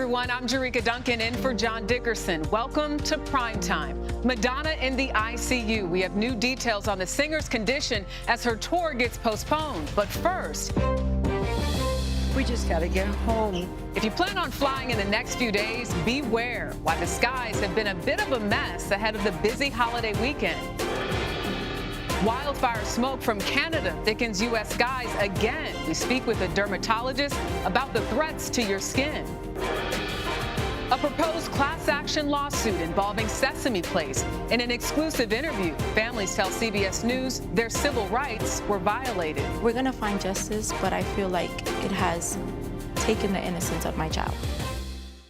everyone. I'm Jericka Duncan in for John Dickerson. Welcome to Primetime. Madonna in the ICU. We have new details on the singer's condition as her tour gets postponed. But first, we just got to get home. If you plan on flying in the next few days, beware why the skies have been a bit of a mess ahead of the busy holiday weekend. Wildfire smoke from Canada thickens U.S. skies again. We speak with a dermatologist about the threats to your skin. A proposed class action lawsuit involving Sesame Place. In an exclusive interview, families tell CBS News their civil rights were violated. We're going to find justice, but I feel like it has taken the innocence of my child.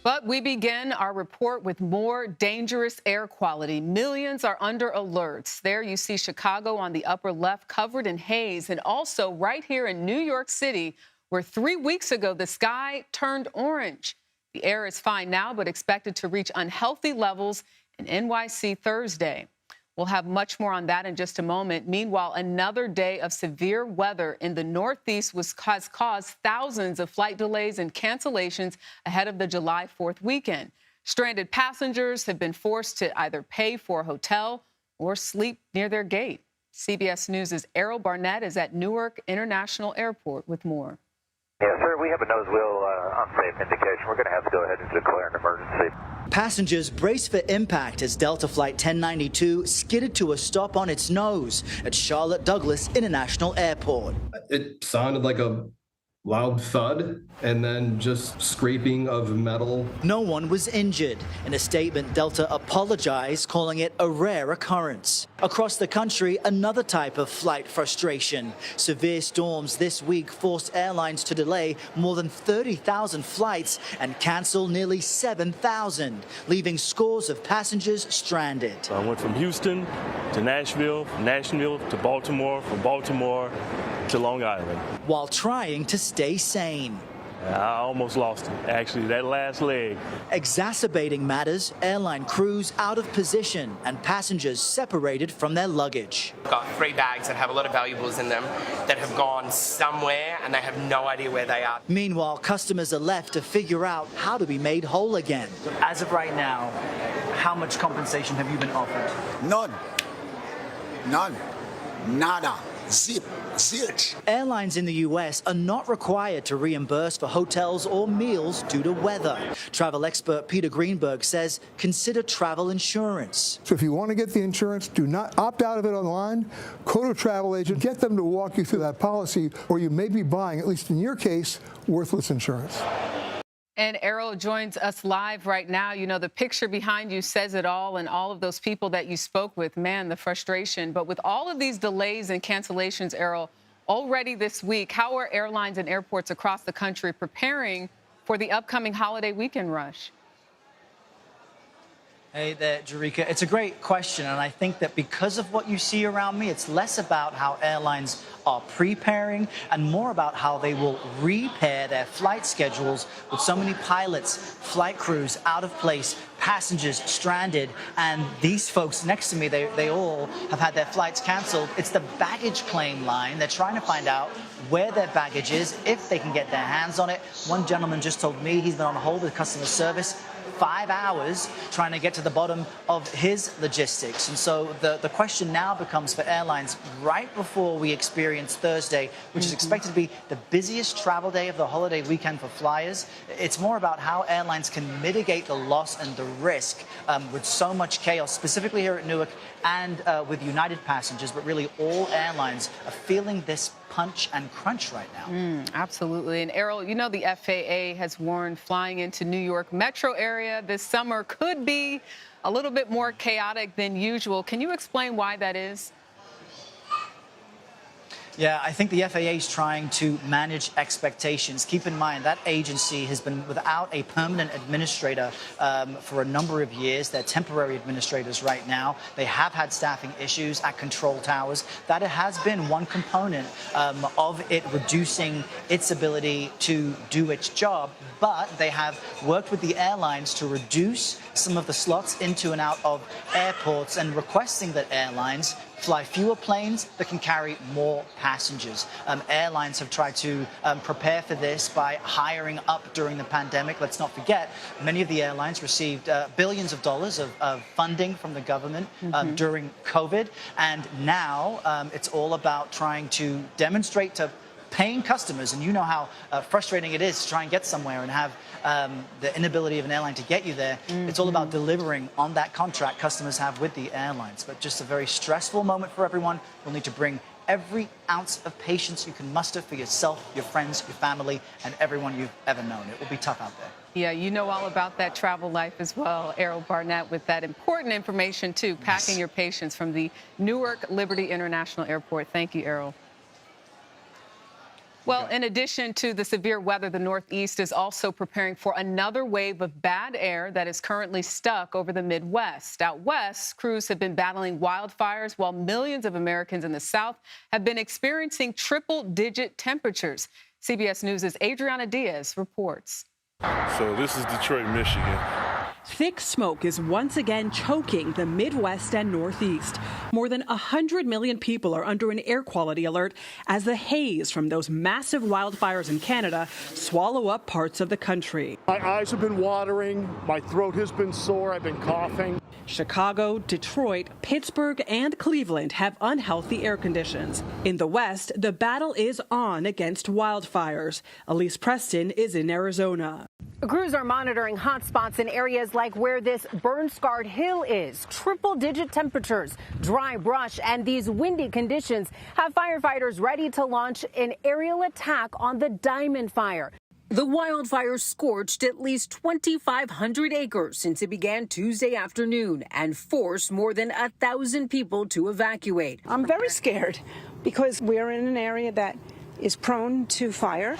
But we begin our report with more dangerous air quality. Millions are under alerts. There you see Chicago on the upper left covered in haze, and also right here in New York City, where 3 weeks ago the sky turned orange. The air is fine now, but expected to reach unhealthy levels in NYC Thursday. We'll have much more on that in just a moment. Meanwhile, another day of severe weather in the Northeast has caused thousands of flight delays and cancellations ahead of the July 4th weekend. Stranded passengers have been forced to either pay for a hotel or sleep near their gate. CBS News' Errol Barnett is at Newark International Airport with more. Yes, sir. We have a nose wheel unsafe indication. We're going to have to go ahead and declare an emergency. Passengers brace for impact as Delta Flight 1092 skidded to a stop on its nose at Charlotte Douglas International Airport. It sounded like a loud thud and then just scraping of metal. No one was injured. In a statement, Delta apologized, calling it a rare occurrence. Across the country, another type of flight frustration. Severe storms this week forced airlines to delay more than 30,000 flights and cancel nearly 7,000, leaving scores of passengers stranded. I went from Houston to Nashville, from Nashville to Baltimore, from Baltimore to Long Island. While trying to stay sane. I almost lost it, actually, that last leg. Exacerbating matters, airline crews out of position and passengers separated from their luggage. I've got 3 bags that have a lot of valuables in them that have gone somewhere and they have no idea where they are. Meanwhile, customers are left to figure out how to be made whole again. As of right now, how much compensation have you been offered? None. None. Nada. Zip. Zilch. Airlines in the U.S. are not required to reimburse for hotels or meals due to weather. Travel expert Peter Greenberg says consider travel insurance. So if you want to get the insurance, do not opt out of it online. Go to a travel agent, get them to walk you through that policy, or you may be buying, at least in your case, worthless insurance. And Errol joins us live right now. You know, the picture behind you says it all, and all of those people that you spoke with, man, the frustration. But with all of these delays and cancellations, Errol, already this week, how are airlines and airports across the country preparing for the upcoming holiday weekend rush? Hey there, Jericka. It's a great question, and I think that because of what you see around me, it's less about how airlines are preparing and more about how they will repair their flight schedules with so many pilots, flight crews out of place, passengers stranded, and these folks next to me, they all have had their flights canceled. It's the baggage claim line. They're trying to find out where their baggage is, if they can get their hands on it. One gentleman just told me he's been on hold with customer service 5 hours trying to get to the bottom of his logistics. And so the question now becomes for airlines right before we experience Thursday, which is expected to be the busiest travel day of the holiday weekend for flyers. It's more about how airlines can mitigate the loss and the risk with so much chaos, specifically here at Newark and with United passengers, but really all airlines are feeling this punch and crunch right now. Absolutely. And Errol, you know the FAA has warned flying into New York metro area this summer could be a little bit more chaotic than usual. Can you explain why that is? Yeah, I think the FAA is trying to manage expectations. Keep in mind that agency has been without a permanent administrator for a number of years. They're temporary administrators right now. They have had staffing issues at control towers. That has been one component of it reducing its ability to do its job. But they have worked with the airlines to reduce some of the slots into and out of airports and requesting that airlines fly fewer planes that can carry more passengers. Airlines have tried to prepare for this by hiring up during the pandemic. Let's not forget, many of the airlines received billions of dollars of funding from the government during COVID. And now it's all about trying to demonstrate to paying customers, and you know how frustrating it is to try and get somewhere and have the inability of an airline to get you there. It's all about delivering on that contract customers have with the airlines. But just a very stressful moment for everyone. You'll need to bring every ounce of patience you can muster for yourself, your friends, your family, and everyone you've ever known. It will be tough out there. Yeah, you know all about that travel life as well, Errol Barnett, with that important information, too, packing your patience from the Newark Liberty International Airport. Thank you, Errol. Well, in addition to the severe weather, the Northeast is also preparing for another wave of bad air that is currently stuck over the Midwest. Out west, crews have been battling wildfires while millions of Americans in the South have been experiencing triple-digit temperatures. CBS News' Adriana Diaz reports. So this is Detroit, Michigan. Thick smoke is once again choking the Midwest and Northeast. More than 100 million people are under an air quality alert as the haze from those massive wildfires in Canada swallow up parts of the country. My eyes have been watering, my throat has been sore, I've been coughing. Chicago, Detroit, Pittsburgh, and Cleveland have unhealthy air conditions. In the West, the battle is on against wildfires. Elise Preston is in Arizona. Crews are monitoring hot spots in areas like where this burn-scarred hill is. Triple-digit temperatures, dry brush, and these windy conditions have firefighters ready to launch an aerial attack on the Diamond Fire. The wildfire scorched at least 2,500 acres since it began Tuesday afternoon and forced more than 1,000 people to evacuate. I'm very scared because we're in an area that is prone to fire.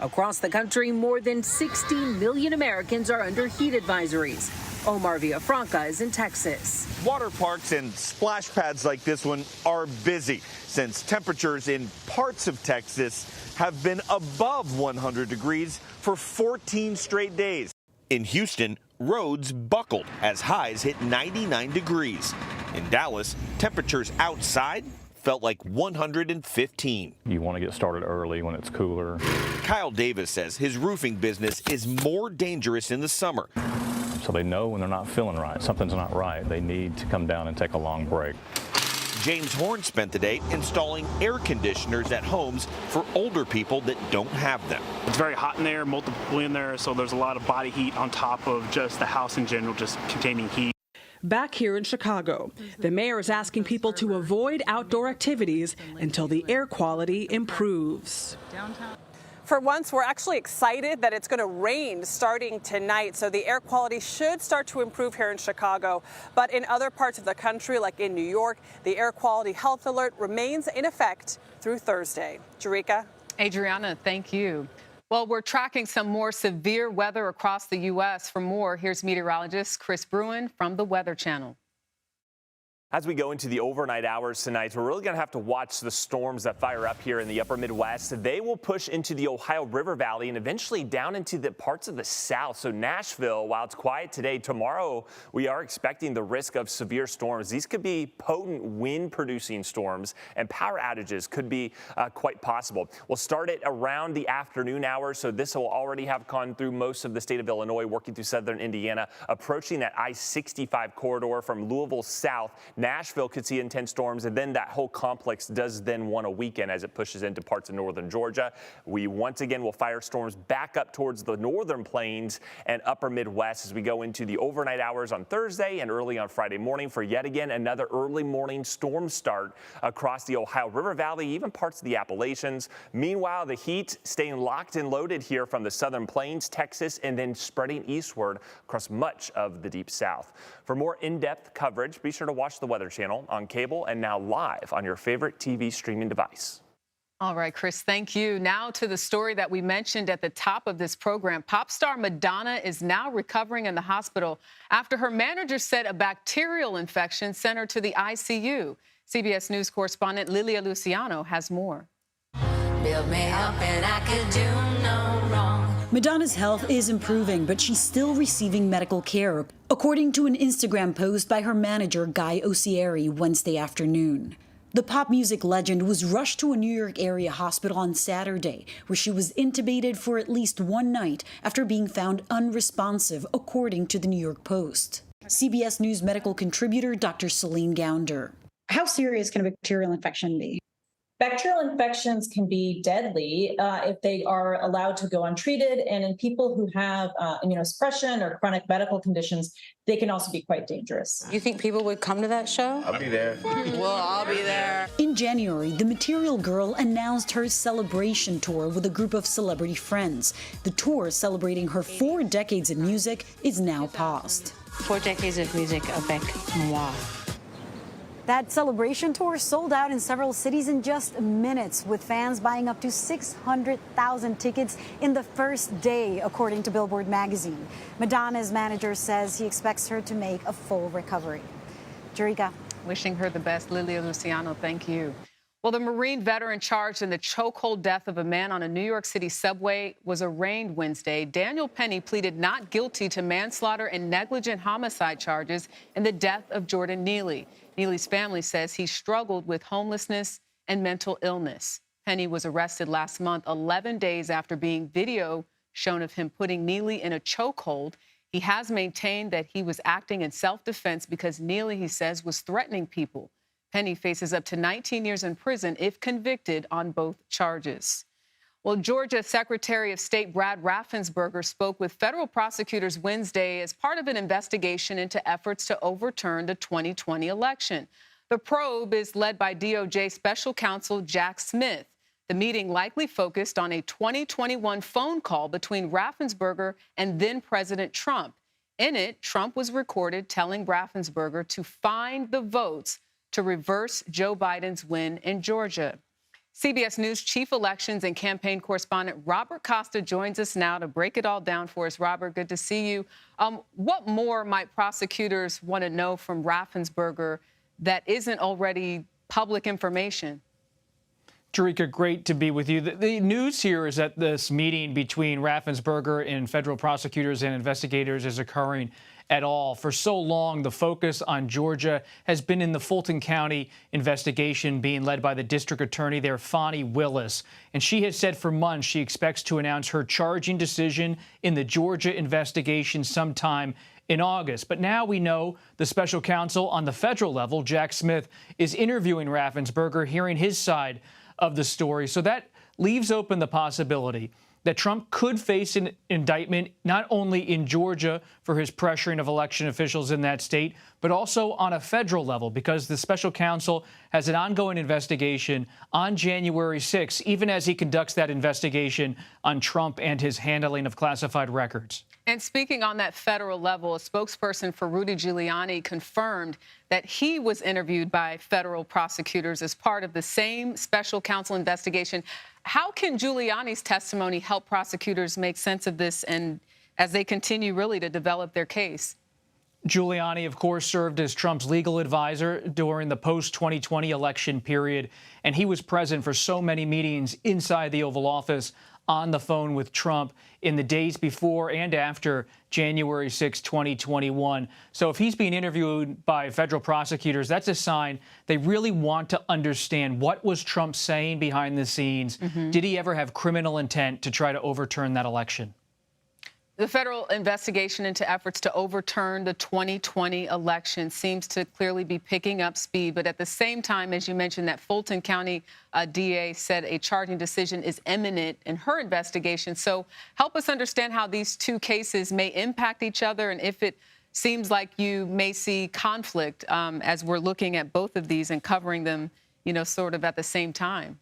Across the country, more than 60 million Americans are under heat advisories. Omar Villafranca is in Texas. Water parks and splash pads like this one are busy since temperatures in parts of Texas have been above 100 degrees for 14 straight days. In Houston, roads buckled as highs hit 99 degrees. In Dallas, temperatures outside felt like 115. You want to get started early when it's cooler. Kyle Davis says his roofing business is more dangerous in the summer. So they know when they're not feeling right, something's not right. They need to come down and take a long break. James Horn spent the day installing air conditioners at homes for older people that don't have them. It's very hot in there, multiple in there, so there's a lot of body heat on top of just the house in general, just containing heat. Back here in Chicago, the mayor is asking people to avoid outdoor activities until the air quality improves. For once, we're actually excited that it's going to rain starting tonight, so the air quality should start to improve here in Chicago. But in other parts of the country, like in New York, the air quality health alert remains in effect through Thursday. Jericka? Adriana, thank you. Well, we're tracking some more severe weather across the U.S. For more, here's meteorologist Chris Bruin from the Weather Channel. As we go into the overnight hours tonight, we're really going to have to watch the storms that fire up here in the upper Midwest. They will push into the Ohio River Valley and eventually down into the parts of the South. So Nashville, while it's quiet today, tomorrow we are expecting the risk of severe storms. These could be potent wind-producing storms, and power outages could be quite possible. We'll start it around the afternoon hours, so this will already have gone through most of the state of Illinois, working through southern Indiana, approaching that I-65 corridor from Louisville south. Nashville could see intense storms, and then that whole complex does then want a weekend as it pushes into parts of northern Georgia. We once again will fire storms back up towards the northern plains and upper Midwest as we go into the overnight hours on Thursday and early on Friday morning for yet again another early morning storm start across the Ohio River Valley, even parts of the Appalachians. Meanwhile, the heat staying locked and loaded here from the southern plains, Texas, and then spreading eastward across much of the deep south. For more in-depth coverage, be sure to watch the Weather Channel on cable and now live on your favorite TV streaming device. All right, Chris, thank you. Now to the story that we mentioned at the top of this program. Pop star Madonna is now recovering in the hospital after her manager said a bacterial infection sent her to the ICU. CBS News correspondent Lilia Luciano has more. Build me up and I could do no wrong. Madonna's health is improving, but she's still receiving medical care, according to an Instagram post by her manager, Guy Osieri, Wednesday afternoon. The pop music legend was rushed to a New York area hospital on Saturday, where she was intubated for at least one night after being found unresponsive, according to the New York Post. CBS News medical contributor Dr. Celine Gounder. How serious can a bacterial infection be? Bacterial infections can be deadly if they are allowed to go untreated, and in people who have immunosuppression or chronic medical conditions, they can also be quite dangerous. You think people would come to that show? I'll be there. Well, I'll be there. In January, the Material Girl announced her celebration tour with a group of celebrity friends. The tour, celebrating her 4 decades in music, is now paused. 4 decades of music avec moi. That celebration tour sold out in several cities in just minutes, with fans buying up to 600,000 tickets in the first day, according to Billboard magazine. Madonna's manager says he expects her to make a full recovery. Jericka. Wishing her the best. Lilia Luciano, thank you. Well, the Marine veteran charged in the chokehold death of a man on a New York City subway was arraigned Wednesday. Daniel Penny pleaded not guilty to manslaughter and negligent homicide charges in the death of Jordan Neely. Neely's family says he struggled with homelessness and mental illness. Penny was arrested last month, 11 days after being video shown of him putting Neely in a chokehold. He has maintained that he was acting in self-defense because Neely, he says, was threatening people. Penny faces up to 19 years in prison if convicted on both charges. Well, Georgia Secretary of State Brad Raffensperger spoke with federal prosecutors Wednesday as part of an investigation into efforts to overturn the 2020 election. The probe is led by DOJ Special Counsel Jack Smith. The meeting likely focused on a 2021 phone call between Raffensperger and then-President Trump. In it, Trump was recorded telling Raffensperger to find the votes to reverse Joe Biden's win in Georgia. CBS News chief elections and campaign correspondent Robert Costa joins us now to break it all down for us. Robert, good to see you. What more might prosecutors want to know from Raffensperger that isn't already public information? Jericka, great to be with you. The news here is that this meeting between Raffensperger and federal prosecutors and investigators is occurring at all. For so long, the focus on Georgia has been in the Fulton County investigation being led by the district attorney there, Fani Willis. And she has said for months she expects to announce her charging decision in the Georgia investigation sometime in August. But now we know the special counsel on the federal level, Jack Smith, is interviewing Raffensperger, hearing his side of the story. So that leaves open the possibility that Trump could face an indictment not only in Georgia for his pressuring of election officials in that state, but also on a federal level, because the special counsel has an ongoing investigation on January 6th, even as he conducts that investigation on Trump and his handling of classified records. And speaking on that federal level, a spokesperson for Rudy Giuliani confirmed that he was interviewed by federal prosecutors as part of the same special counsel investigation. How can Giuliani's testimony help prosecutors make sense of this and as they continue really to develop their case? Giuliani, of course, served as Trump's legal advisor during the post-2020 election period, and he was present for so many meetings inside the Oval Office on the phone with Trump in the days before and after January 6, 2021. So if he's being interviewed by federal prosecutors, that's a sign they really want to understand what was Trump saying behind the scenes. Did he ever have criminal intent to try to overturn that election? The federal investigation into efforts to overturn the 2020 election seems to clearly be picking up speed. But at the same time, as you mentioned, that Fulton County DA said a charging decision is imminent in her investigation. So help us understand how these two cases may impact each other and if it seems like you may see conflict as we're looking at both of these and covering them, you know, sort of at the same time.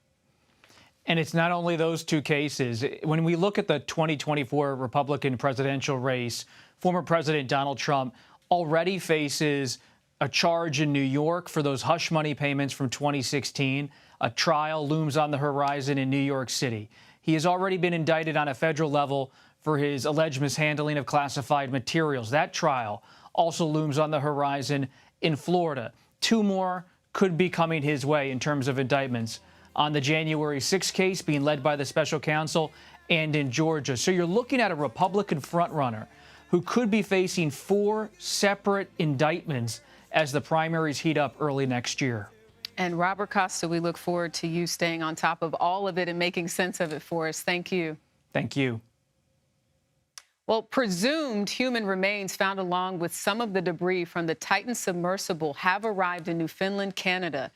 And it's not only those two cases. When we look at the 2024 Republican presidential race, former President Donald Trump already faces a charge in New York for those hush money payments from 2016. A trial looms on the horizon in New York City. He has already been indicted on a federal level for his alleged mishandling of classified materials. That trial also looms on the horizon in Florida. Two more could be coming his way in terms of indictments on the January 6th case being led by the special counsel and in Georgia. So you're looking at a Republican frontrunner who could be facing 4 separate indictments as the primaries heat up early next year. And Robert Costa, we look forward to you staying on top of all of it and making sense of it for us. Thank you. Thank you. Well, presumed human remains found along with some of the debris from the Titan submersible have arrived in Newfoundland, Canada.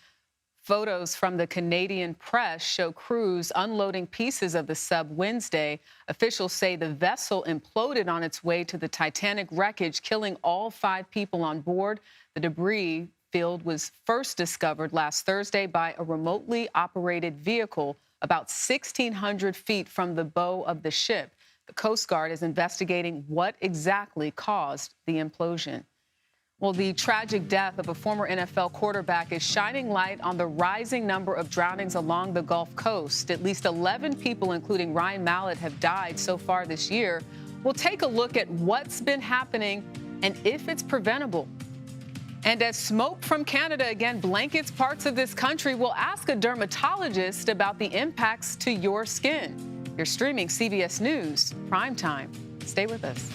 Photos from the Canadian press show crews unloading pieces of the sub Wednesday. Officials say the vessel imploded on its way to the Titanic wreckage, killing all 5 people on board. The debris field was first discovered last Thursday by a remotely operated vehicle about 1,600 feet from the bow of the ship. The Coast Guard is investigating what exactly caused the implosion. Well, the tragic death of a former NFL quarterback is shining light on the rising number of drownings along the Gulf Coast. At least 11 people, including Ryan Mallett, have died so far this year. We'll take a look at what's been happening and if it's preventable. And as smoke from Canada again blankets parts of this country, we'll ask a dermatologist about the impacts to your skin. You're streaming CBS News Primetime. Stay with us.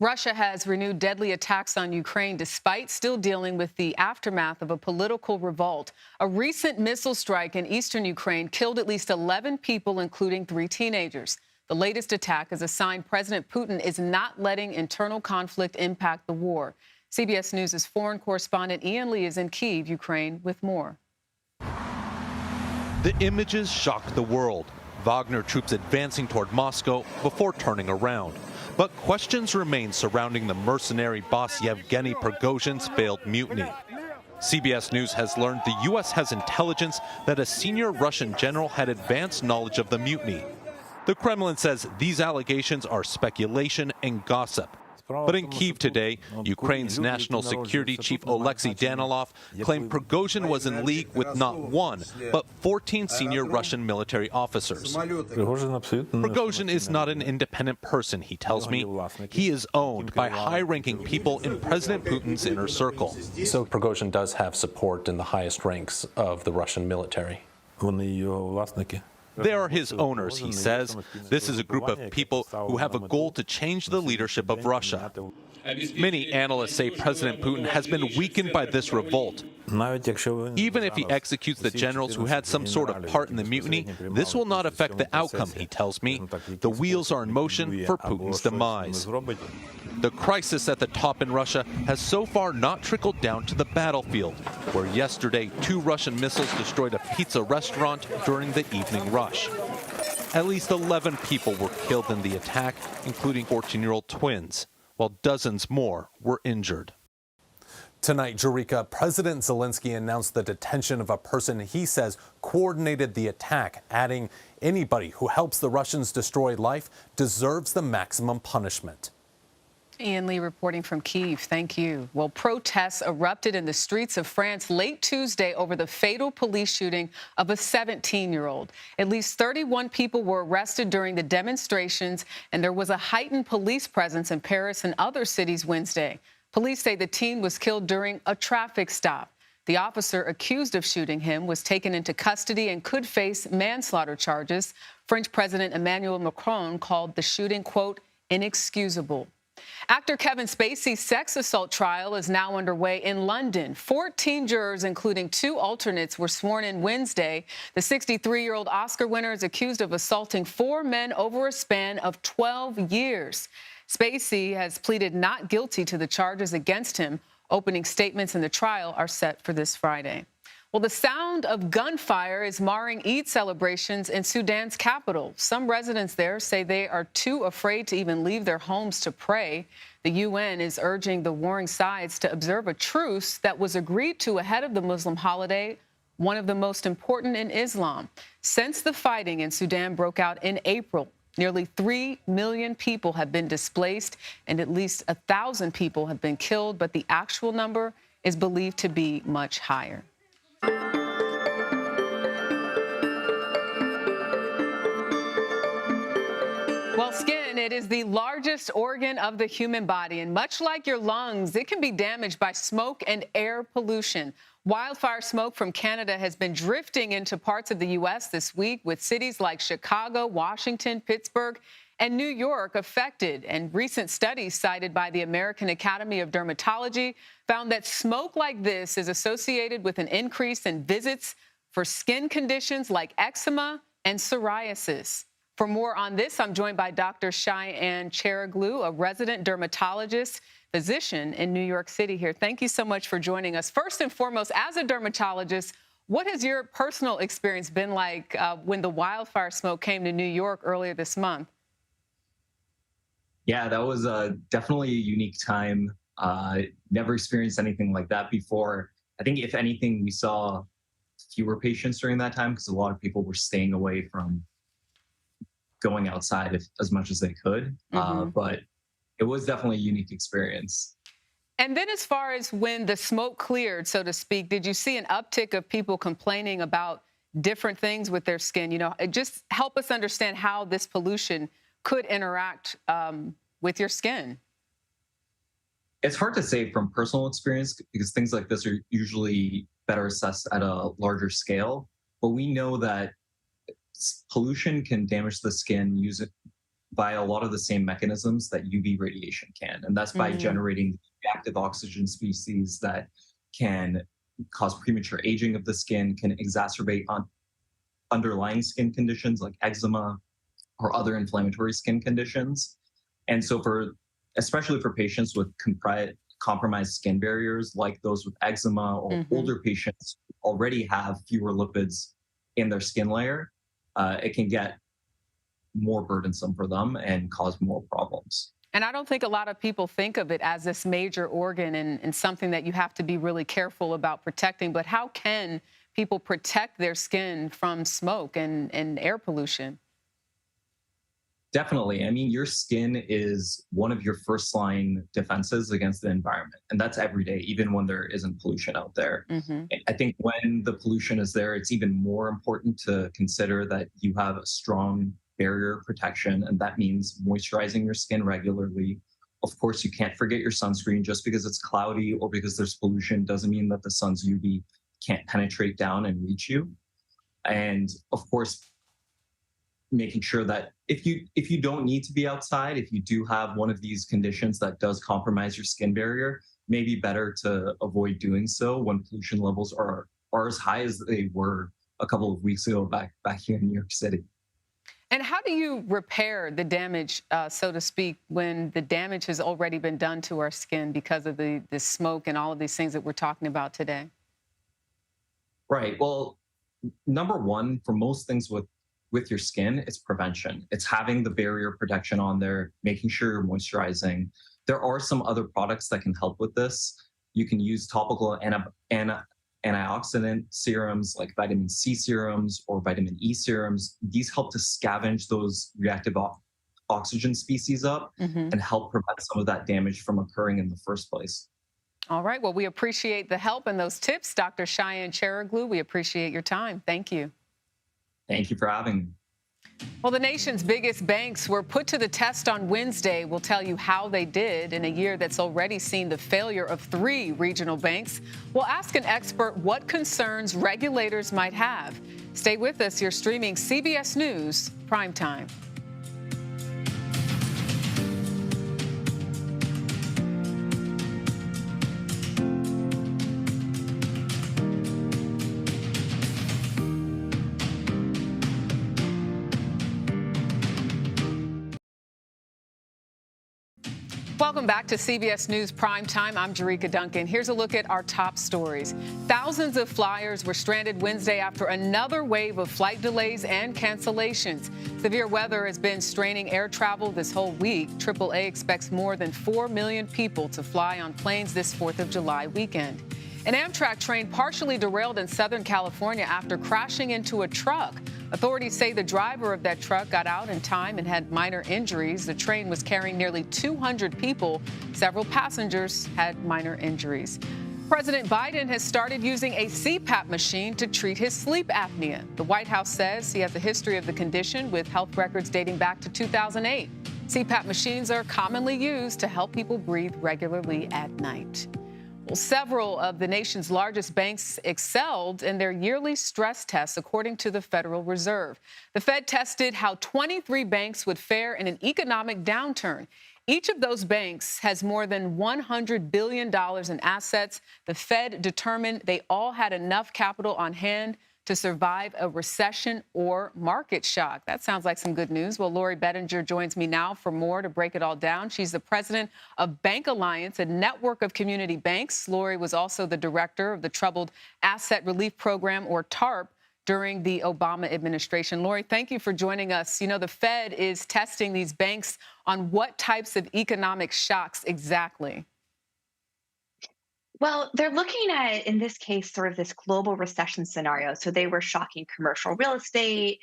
Russia has renewed deadly attacks on Ukraine despite still dealing with the aftermath of a political revolt. A recent missile strike in eastern Ukraine killed at least 11 people, including 3 teenagers. The latest attack is a sign President Putin is not letting internal conflict impact the war. CBS News' foreign correspondent Ian Lee is in Kyiv, Ukraine, with more. The images shocked the world. Wagner troops advancing toward Moscow before turning around. But questions remain surrounding the mercenary boss Yevgeny Prigozhin's failed mutiny. CBS News has learned the U.S. has intelligence that a senior Russian general had advanced knowledge of the mutiny. The Kremlin says these allegations are speculation and gossip. But in Kyiv today, Ukraine's national security chief Alexei Danilov claimed Prigozhin was in league with not 1, but 14 senior Russian military officers. Prigozhin is not an independent person, he tells me. He is owned by high-ranking people in President Putin's inner circle. So Prigozhin does have support in the highest ranks of the Russian military. They are his owners, he says. This is a group of people who have a goal to change the leadership of Russia. Many analysts say President Putin has been weakened by this revolt. Even if he executes the generals who had some sort of part in the mutiny, this will not affect the outcome, he tells me. The wheels are in motion for Putin's demise. The crisis at the top in Russia has so far not trickled down to the battlefield, where yesterday 2 Russian missiles destroyed a pizza restaurant during the evening rush. At least 11 people were killed in the attack, including 14-year-old twins, while dozens more were injured. Tonight, Jericka, President Zelensky announced the detention of a person he says coordinated the attack, adding anybody who helps the Russians destroy life deserves the maximum punishment. Ian Lee reporting from Kyiv. Thank you. Well, protests erupted in the streets of France late Tuesday over the fatal police shooting of a 17-year-old. At least 31 people were arrested during the demonstrations, and there was a heightened police presence in Paris and other cities Wednesday. Police say the teen was killed during a traffic stop. The officer accused of shooting him was taken into custody and could face manslaughter charges. French President Emmanuel Macron called the shooting, quote, inexcusable. Actor Kevin Spacey's sex assault trial is now underway in London. 14 jurors, including 2 alternates, were sworn in Wednesday. The 63-year-old Oscar winner is accused of assaulting 4 men over a span of 12 years. Spacey has pleaded not guilty to the charges against him. Opening statements in the trial are set for this Friday. Well, the sound of gunfire is marring Eid celebrations in Sudan's capital. Some residents there say they are too afraid to even leave their homes to pray. The UN is urging the warring sides to observe a truce that was agreed to ahead of the Muslim holiday, one of the most important in Islam. Since the fighting in Sudan broke out in April, nearly 3 million people have been displaced and at least 1,000 people have been killed, but the actual number is believed to be much higher. it is the largest organ of the human body, and much like your lungs, it can be damaged by smoke and air pollution. Wildfire smoke from Canada has been drifting into parts of the U.S. this week, with cities like Chicago, Washington, Pittsburgh, and New York affected. And recent studies cited by the American Academy of Dermatology found that smoke like this is associated with an increase in visits for skin conditions like eczema and psoriasis. For more on this, I'm joined by Dr. Cheyenne Cheraglu, a resident dermatologist physician in New York City here. Thank you so much for joining us. First and foremost, as a dermatologist, what has your personal experience been like when the wildfire smoke came to New York earlier this month? Yeah, that was definitely a unique time. Never experienced anything like that before. I think if anything, we saw fewer patients during that time because a lot of people were staying away from going outside as much as they could. But it was definitely a unique experience. And then as far as when the smoke cleared, so to speak, did you see an uptick of people complaining about different things with their skin? You know, just help us understand how this pollution could interact with your skin. It's hard to say from personal experience because things like this are usually better assessed at a larger scale. But we know that pollution can damage the skin by a lot of the same mechanisms that UV radiation can. And that's by generating reactive oxygen species that can cause premature aging of the skin, can exacerbate underlying skin conditions like eczema or other inflammatory skin conditions. And so especially for patients with compromised skin barriers, like those with eczema or older patients who already have fewer lipids in their skin layer, it can get more burdensome for them and cause more problems. And I don't think a lot of people think of it as this major organ and something that you have to be really careful about protecting. But how can people protect their skin from smoke and air pollution? Definitely. I mean, your skin is one of your first line defenses against the environment. And that's every day, even when there isn't pollution out there. I think when the pollution is there, it's even more important to consider that you have a strong barrier protection. And that means moisturizing your skin regularly. Of course, you can't forget your sunscreen. Just because it's cloudy or because there's pollution doesn't mean that the sun's UV can't penetrate down and reach you. And of course, making sure that if you don't need to be outside, if you do have one of these conditions that does compromise your skin barrier, maybe better to avoid doing so when pollution levels are as high as they were a couple of weeks ago back here in New York City. And how do you repair the damage, so to speak, when the damage has already been done to our skin because of the smoke and all of these things that we're talking about today? Right. Well, number one, for most things with your skin, it's prevention. It's having the barrier protection on there, making sure you're moisturizing. There are some other products that can help with this. You can use topical antioxidant serums like vitamin C serums or vitamin E serums. These help to scavenge those reactive oxygen species up and help prevent some of that damage from occurring in the first place. All right. Well, we appreciate the help and those tips, Dr. Cheyenne Cheraglu. We appreciate your time. Thank you. Thank you for having me. Well, the nation's biggest banks were put to the test on Wednesday. We'll tell you how they did in a year that's already seen the failure of 3 regional banks. We'll ask an expert what concerns regulators might have. Stay with us. You're streaming CBS News Primetime. Welcome back to CBS News Primetime. I'm Jericka Duncan. Here's a look at our top stories. Thousands of flyers were stranded Wednesday after another wave of flight delays and cancellations. Severe weather has been straining air travel this whole week. AAA expects more than 4 million people to fly on planes this 4th of July weekend. An Amtrak train partially derailed in Southern California after crashing into a truck. Authorities say the driver of that truck got out in time and had minor injuries. The train was carrying nearly 200 people. Several passengers had minor injuries. President Biden has started using a CPAP machine to treat his sleep apnea. The White House says he has a history of the condition with health records dating back to 2008. CPAP machines are commonly used to help people breathe regularly at night. Well, several of the nation's largest banks excelled in their yearly stress tests, according to the Federal Reserve. The Fed tested how 23 banks would fare in an economic downturn. Each of those banks has more than $100 billion in assets. The Fed determined they all had enough capital on hand to survive a recession or market shock. That sounds like some good news. Well, Lori Bettinger joins me now for more to break it all down. She's the president of Bank Alliance, a network of community banks. Lori was also the director of the Troubled Asset Relief Program, or TARP, during the Obama administration. Lori, thank you for joining us. You know, the Fed is testing these banks on what types of economic shocks exactly? Well, they're looking at, in this case, sort of this global recession scenario. So they were shocking commercial real estate.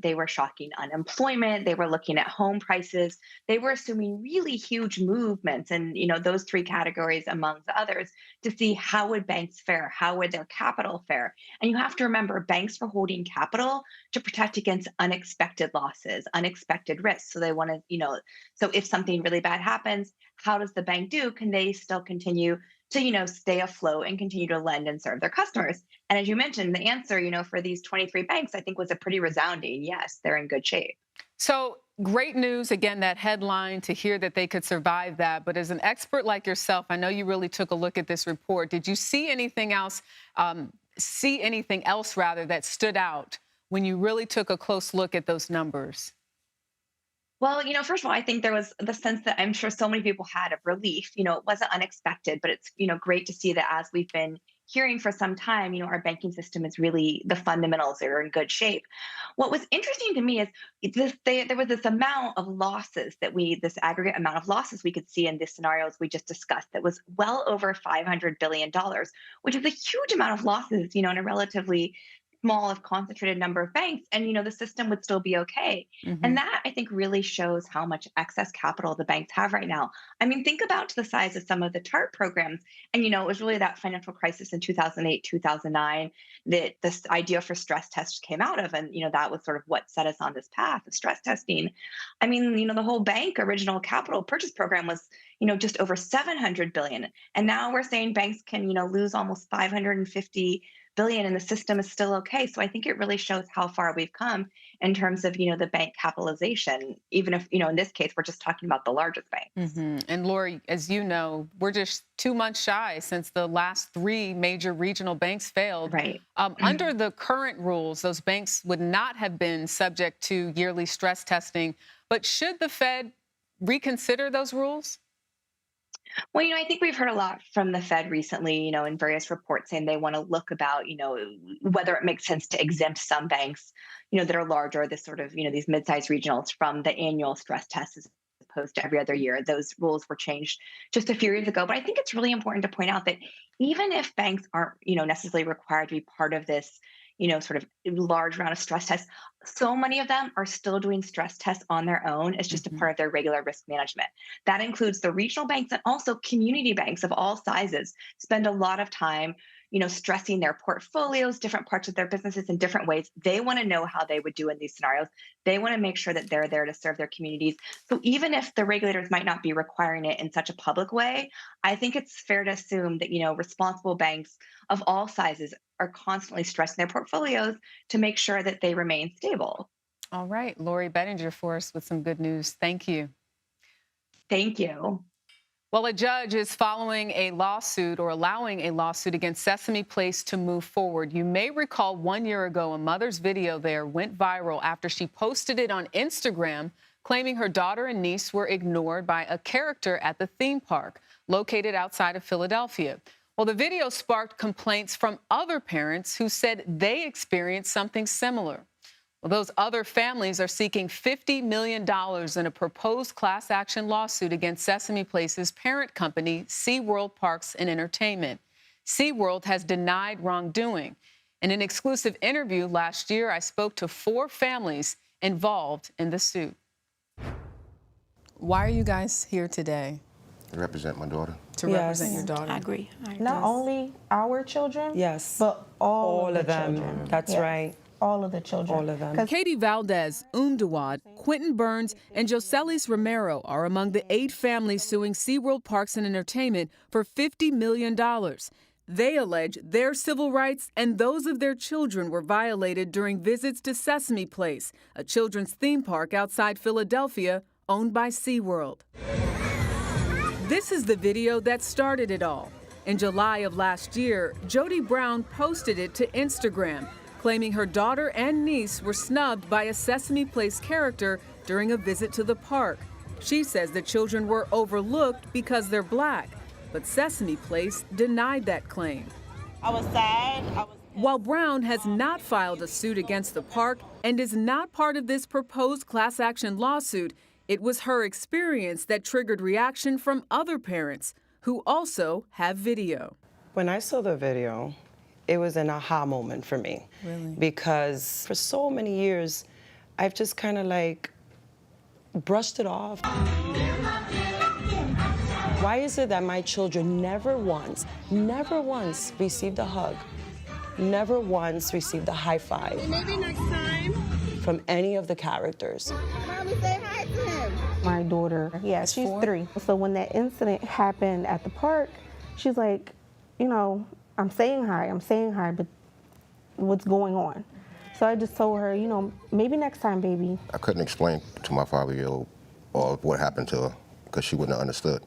They were shocking unemployment. They were looking at home prices. They were assuming really huge movements and, those three categories, among the others, to see how would banks fare? How would their capital fare? And you have to remember, banks were holding capital to protect against unexpected losses, unexpected risks. So they want to, so if something really bad happens, how does the bank do? Can they still continue to, stay afloat and continue to lend and serve their customers? And as you mentioned, the answer, for these 23 banks, I think was a pretty resounding yes, they're in good shape. So great news, again, that headline, to hear that they could survive that. But as an expert like yourself, I know you really took a look at this report. Did you see anything else, that stood out when you really took a close look at those numbers? Well, first of all, I think there was the sense that I'm sure so many people had of relief. It wasn't unexpected, but it's, great to see that as we've been hearing for some time, our banking system is really, the fundamentals are in good shape. What was interesting to me is there was this amount of losses this aggregate amount of losses we could see in the scenarios we just discussed that was well over $500 billion, which is a huge amount of losses, in a relatively small, if concentrated number of banks, and the system would still be okay. Mm-hmm. And that, I think, really shows how much excess capital the banks have right now. I mean, think about the size of some of the TARP programs. And it was really that financial crisis in 2008, 2009 that this idea for stress tests came out of, and that was sort of what set us on this path of stress testing. I mean, the whole bank original capital purchase program was just over 700 billion, and now we're saying banks can lose almost 550 billion, and the system is still okay. So I think it really shows how far we've come in terms of, the bank capitalization, even if, in this case, we're just talking about the largest banks. Mm-hmm. And Lori, as you know, we're just 2 months shy since the last 3 major regional banks failed. Right. Under the current rules, those banks would not have been subject to yearly stress testing. But should the Fed reconsider those rules? Well, I think we've heard a lot from the Fed recently, in various reports saying they want to look about, whether it makes sense to exempt some banks, that are larger, this sort of, these mid-sized regionals from the annual stress tests as opposed to every other year. Those rules were changed just a few years ago. But I think it's really important to point out that even if banks aren't, necessarily required to be part of this, sort of large round of stress tests, so many of them are still doing stress tests on their own. It's just a part of their regular risk management. That includes the regional banks, and also community banks of all sizes spend a lot of time, stressing their portfolios, different parts of their businesses in different ways. They want to know how they would do in these scenarios. They want to make sure that they're there to serve their communities. So even if the regulators might not be requiring it in such a public way, I think it's fair to assume that, responsible banks of all sizes are constantly stressing their portfolios to make sure that they remain stable. All right. Lori Bettinger for us with some good news. Thank you. Thank you. Well, a judge is allowing a lawsuit against Sesame Place to move forward. You may recall 1 year ago, a mother's video there went viral after she posted it on Instagram, claiming her daughter and niece were ignored by a character at the theme park located outside of Philadelphia. Well, the video sparked complaints from other parents who said they experienced something similar. Well, those other families are seeking $50 million in a proposed class action lawsuit against Sesame Place's parent company, SeaWorld Parks and Entertainment. SeaWorld has denied wrongdoing. In an exclusive interview last year, I spoke to 4 families involved in the suit. Why are you guys here today? To represent my daughter. To represent your daughter. I agree. Not only our children, yes, but all of the them. children. That's Yes. right. all of the children. All of them. Katie Valdez, Umdawad, Quentin Burns, and Joselis Romero are among the 8 families suing SeaWorld Parks and Entertainment for $50 million. They allege their civil rights and those of their children were violated during visits to Sesame Place, a children's theme park outside Philadelphia owned by SeaWorld. This is the video that started it all. In July of last year, Jody Brown posted it to Instagram, claiming her daughter and niece were snubbed by a Sesame Place character during a visit to the park. She says the children were overlooked because they're Black, but Sesame Place denied that claim. I was sad. While Brown has not filed a suit against the park and is not part of this proposed class action lawsuit, it was her experience that triggered reaction from other parents who also have video. When I saw the video, it was an aha moment for me. Really? Because for so many years, I've just kind of like brushed it off. Why is it that my children never once received a hug, never once received a high five Maybe next time. from any of the characters? Mommy, say hi to him. My daughter, she's 3. So when that incident happened at the park, she's like, I'm saying hi, but what's going on? So I just told her, maybe next time, baby. I couldn't explain to my 5-year-old or what happened to her because she wouldn't have understood.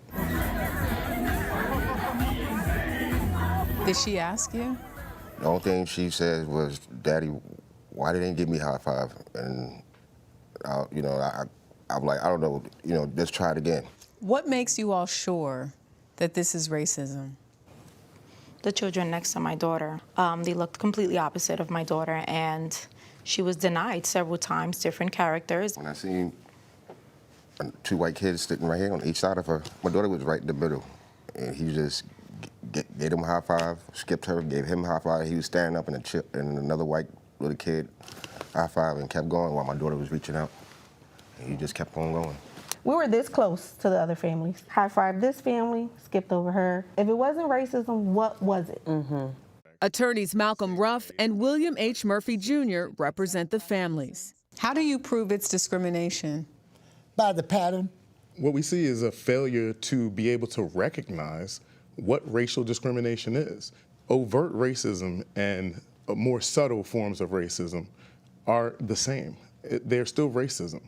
Did she ask you? The only thing she said was, Daddy, why didn't they give me a high five? And, I'm like, I don't know, let's try it again. What makes you all sure that this is racism? The children next to my daughter, they looked completely opposite of my daughter, and she was denied several times, different characters. When I seen 2 white kids sitting right here on each side of her, my daughter was right in the middle, and he just gave him a high five, skipped her, gave him a high five. He was standing up, and another white little kid high five and kept going while my daughter was reaching out. And he just kept on going. We were this close to the other families. High-fived this family, skipped over her. If it wasn't racism, what was it? Attorneys Malcolm Ruff and William H. Murphy Jr. represent the families. How do you prove it's discrimination? By the pattern. What we see is a failure to be able to recognize what racial discrimination is. Overt racism and more subtle forms of racism are the same. They're still racism.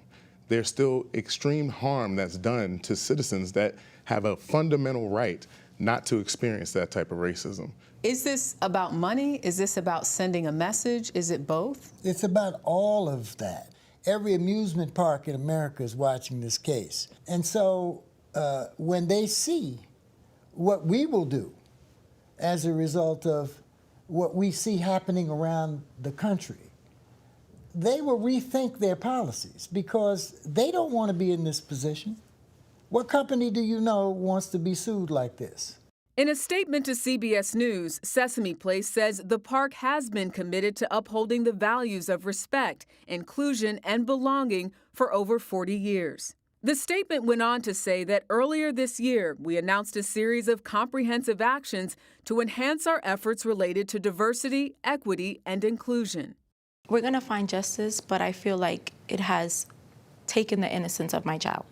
There's still extreme harm that's done to citizens that have a fundamental right not to experience that type of racism. Is this about money? Is this about sending a message? Is it both? It's about all of that. Every amusement park in America is watching this case. And so when they see what we will do as a result of what we see happening around the country, they will rethink their policies because they don't want to be in this position. What company do you know wants to be sued like this? In a statement to CBS News, Sesame Place says the park has been committed to upholding the values of respect, inclusion, and belonging for over 40 years. The statement went on to say that earlier this year, we announced a series of comprehensive actions to enhance our efforts related to diversity, equity, and inclusion. We're going to find justice, but I feel like it has taken the innocence of my child.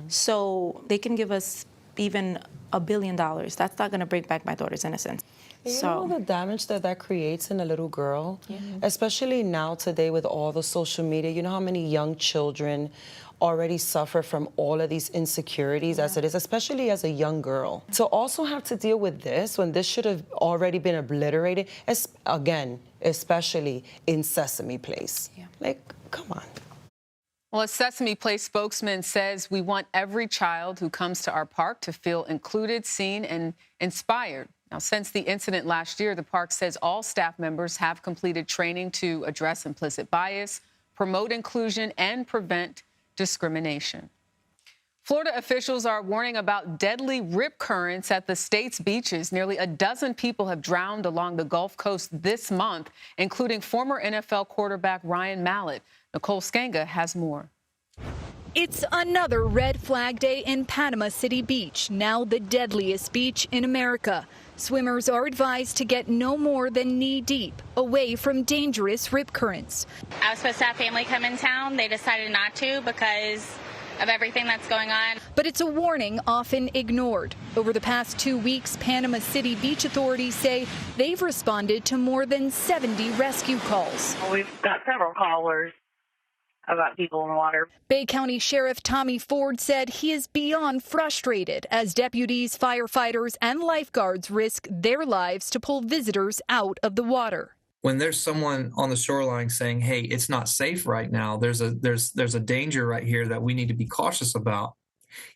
So they can give us even $1 billion. That's not going to bring back my daughter's innocence. You know the damage that creates in a little girl, especially now today with all the social media. You know how many young children already suffer from all of these insecurities as it is, especially as a young girl. To also have to deal with this when this should have already been obliterated, again, especially in Sesame Place. Like, come on. Well, a Sesame Place spokesman says we want every child who comes to our park to feel included, seen, and inspired. Now, since the incident last year, the park says all staff members have completed training to address implicit bias, promote inclusion, and prevent discrimination. Florida officials are warning about deadly rip currents at the state's beaches. Nearly a dozen people have drowned along the Gulf Coast this month, including former NFL quarterback Ryan Mallett. Nicole Skenga has more. It's another red flag day in Panama City Beach, now the deadliest beach in America. Swimmers are advised to get no more than knee deep, away from dangerous rip currents. I was supposed to have family come in town. They decided not to because of everything that's going on. But it's a warning often ignored. Over the past 2 weeks, Panama City beach authorities say they've responded to more than 70 rescue calls. We've got several callers about people in the water. Bay County Sheriff Tommy Ford said he is beyond frustrated as deputies, firefighters, and lifeguards risk their lives to pull visitors out of the water. When there's someone on the shoreline saying, hey, it's not safe right now, there's a danger right here that we need to be cautious about,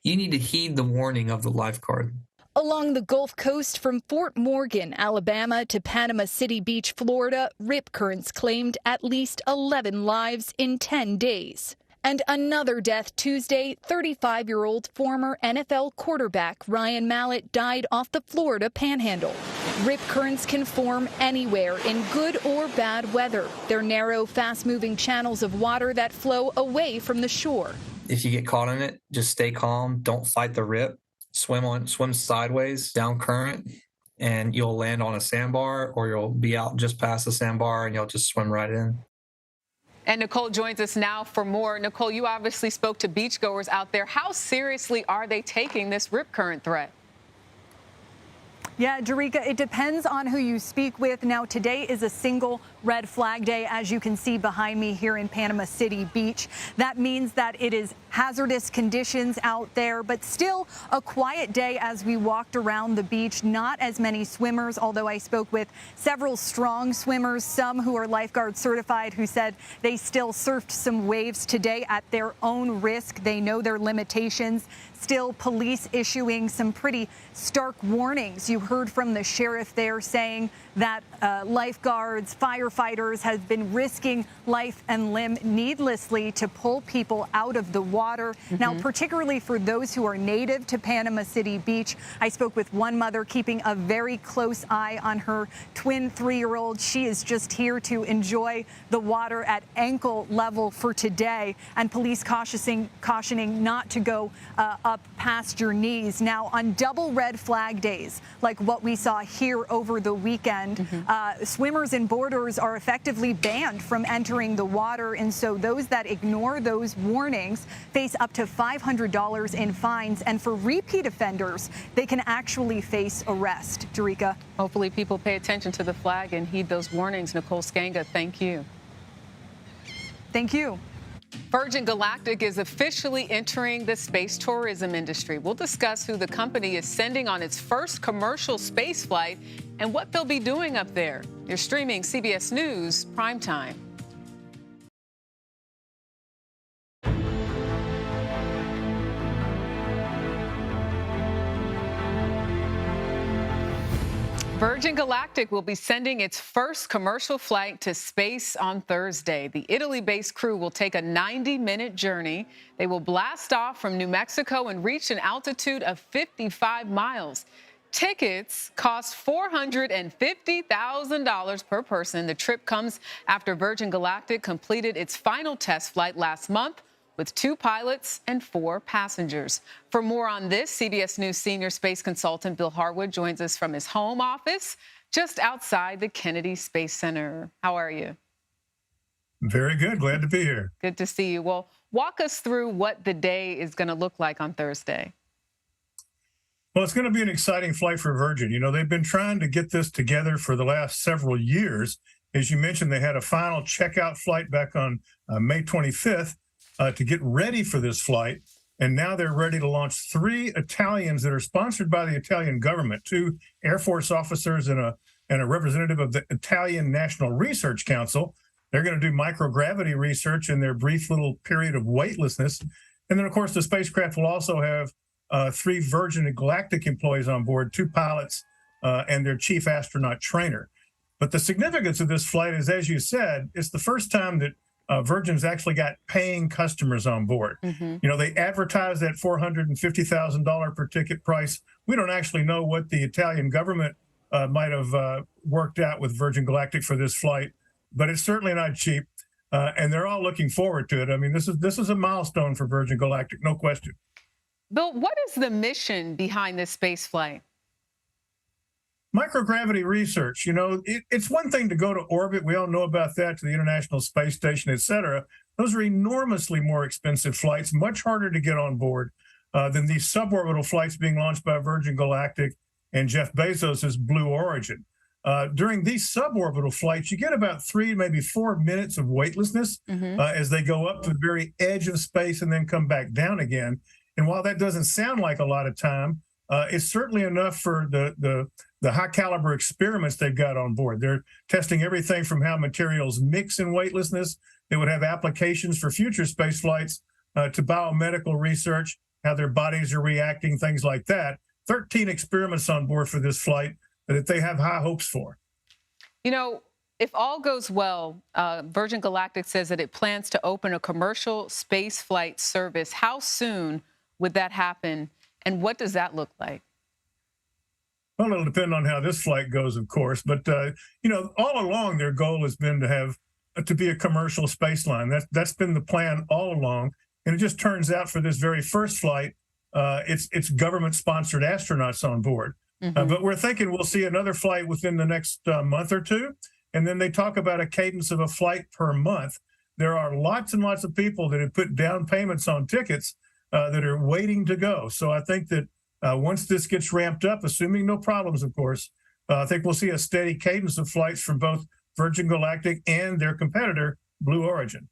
you need to heed the warning of the lifeguard. Along the Gulf Coast from Fort Morgan, Alabama to Panama City Beach, Florida, rip currents claimed at least 11 lives in 10 days. And another death Tuesday, 35-year-old former NFL quarterback Ryan Mallett died off the Florida Panhandle. Rip currents can form anywhere in good or bad weather. They're narrow, fast-moving channels of water that flow away from the shore. If you get caught in it, just stay calm, don't fight the rip. Swim sideways down current, and you'll land on a sandbar, or you'll be out just past the sandbar and you'll just swim right in. And Nicole joins us now for more. Nicole, you obviously spoke to beachgoers out there. How seriously are they taking this rip current threat? Yeah, Jericka, it depends on who you speak with. Now, today is a single red flag day, as you can see behind me here in Panama City Beach. That means that it is hazardous conditions out there, but still a quiet day as we walked around the beach. Not as many swimmers, although I spoke with several strong swimmers, some who are lifeguard certified, who said they still surfed some waves today at their own risk. They know their limitations. Still, police issuing some pretty stark warnings. You heard from the sheriff there saying that lifeguards, firefighters have been risking life and limb needlessly to pull people out of the water. Now, particularly for those who are native to Panama City Beach, I spoke with one mother keeping a very close eye on her twin 3-year-old. She is just here to enjoy the water at ankle level for today, and police cautioning not to go up past your knees. Now, on double red flag days, like what we saw here over the weekend, swimmers and boarders are effectively banned from entering the water, and so those that ignore those warnings face up to $500 in fines, and for repeat offenders, they can actually face arrest. Jericka. Hopefully people pay attention to the flag and heed those warnings. Nicole Skanga, thank you. Thank you. Virgin Galactic is officially entering the space tourism industry. We'll discuss who the company is sending on its first commercial space flight and what they'll be doing up there. You're streaming CBS News Primetime. Virgin Galactic will be sending its first commercial flight to space on Thursday. The Italy-based crew will take a 90-minute journey. They will blast off from New Mexico and reach an altitude of 55 miles. Tickets cost $450,000 per person. The trip comes after Virgin Galactic completed its final test flight last month with 2 pilots and 4 passengers. For more on this, CBS News senior space consultant Bill Harwood joins us from his home office just outside the Kennedy Space Center. How are you? Very good. Glad to be here. Good to see you. Well, walk us through what the day is going to look like on Thursday. Well, it's going to be an exciting flight for Virgin. You know, they've been trying to get this together for the last several years. As you mentioned, they had a final checkout flight back on May 25th. To get ready for this flight, and now they're ready to launch 3 Italians that are sponsored by the Italian government, 2 Air Force officers and a representative of the Italian National Research Council. They're going to do microgravity research in their brief little period of weightlessness. And then, of course, the spacecraft will also have 3 Virgin Galactic employees on board, 2 pilots and their chief astronaut trainer. But the significance of this flight is, as you said, it's the first time that Virgin's actually got paying customers on board. You know, they advertise that $450,000 per ticket price. We don't actually know what the Italian government might have worked out with Virgin Galactic for this flight, but it's certainly not cheap. and they're all looking forward to it. I mean, this is a milestone for Virgin Galactic, no question. Bill, what is the mission behind this space flight? Microgravity research. You know, it's one thing to go to orbit. We all know about that, to the International Space Station, et cetera. Those are enormously more expensive flights, much harder to get on board than these suborbital flights being launched by Virgin Galactic and Jeff Bezos' Blue Origin. During these suborbital flights, you get about 3, maybe 4 minutes of weightlessness as they go up to the very edge of space and then come back down again. And while that doesn't sound like a lot of time, it's certainly enough for the high caliber experiments they've got on board. They're testing everything from how materials mix in weightlessness. They would have applications for future space flights to biomedical research, how their bodies are reacting, things like that. 13 experiments on board for this flight that they have high hopes for. You know, if all goes well, Virgin Galactic says that it plans to open a commercial space flight service. How soon would that happen, and what does that look like? Well, it'll depend on how this flight goes, of course. But, you know, all along, their goal has been to be a commercial space line. That's been the plan all along. And it just turns out for this very first flight, it's government-sponsored astronauts on board. But we're thinking we'll see another flight within the next month or two. And then they talk about a cadence of a flight per month. There are lots and lots of people that have put down payments on tickets that are waiting to go. So I think that once this gets ramped up, assuming no problems, of course, I think we'll see a steady cadence of flights from both Virgin Galactic and their competitor, Blue Origin.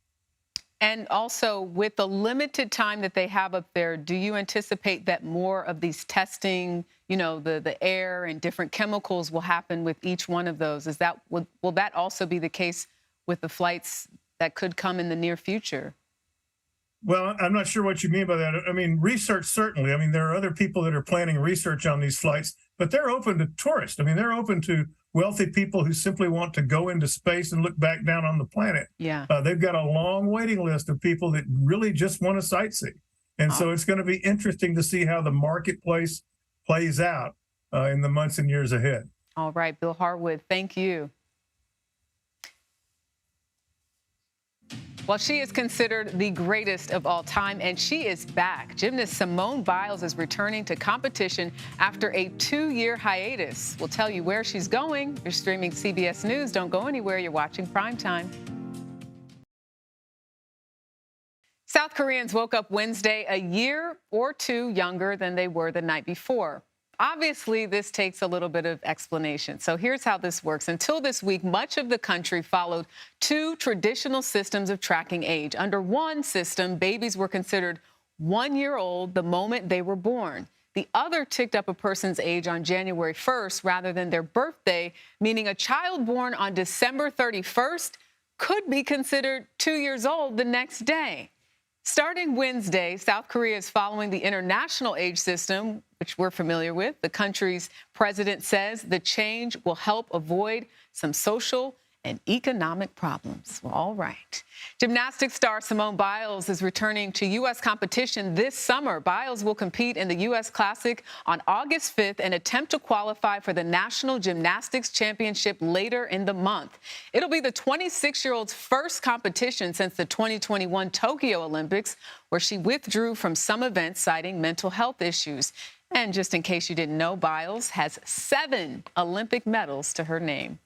And also, with the limited time that they have up there, do you anticipate that more of these testing, you know, the air and different chemicals will happen with each one of those? Will that also be the case with the flights that could come in the near future? Well, I'm not sure what you mean by that. I mean, research, certainly. I mean, there are other people that are planning research on these flights, but they're open to tourists. I mean, they're open to wealthy people who simply want to go into space and look back down on the planet. Yeah. They've got a long waiting list of people that really just want to sightsee. And so it's going to be interesting to see how the marketplace plays out in the months and years ahead. All right, Bill Harwood, thank you. Well, she is considered the greatest of all time, and she is back. Gymnast Simone Biles is returning to competition after a 2-year hiatus. We'll tell you where she's going. You're streaming CBS News. Don't go anywhere. You're watching Primetime. South Koreans woke up Wednesday a year or two younger than they were the night before. Obviously, this takes a little bit of explanation. So here's how this works. Until this week, much of the country followed 2 traditional systems of tracking age. Under one system, babies were considered 1 year old the moment they were born. The other ticked up a person's age on January 1st rather than their birthday, meaning a child born on December 31st could be considered 2 years old the next day. Starting Wednesday, South Korea is following the international age system, which we're familiar with. The country's president says the change will help avoid some social and economic problems. Well, all right. Gymnastics star Simone Biles is returning to U.S. competition this summer. Biles will compete in the U.S. Classic on August 5th and attempt to qualify for the National Gymnastics Championship later in the month. It'll be the 26-year-old's first competition since the 2021 Tokyo Olympics, where she withdrew from some events citing mental health issues. And just in case you didn't know, Biles has 7 Olympic medals to her name.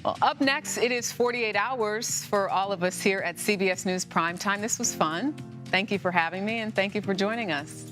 Well, up next, it is 48 hours for all of us here at CBS News Primetime. This was fun. Thank you for having me, and thank you for joining us.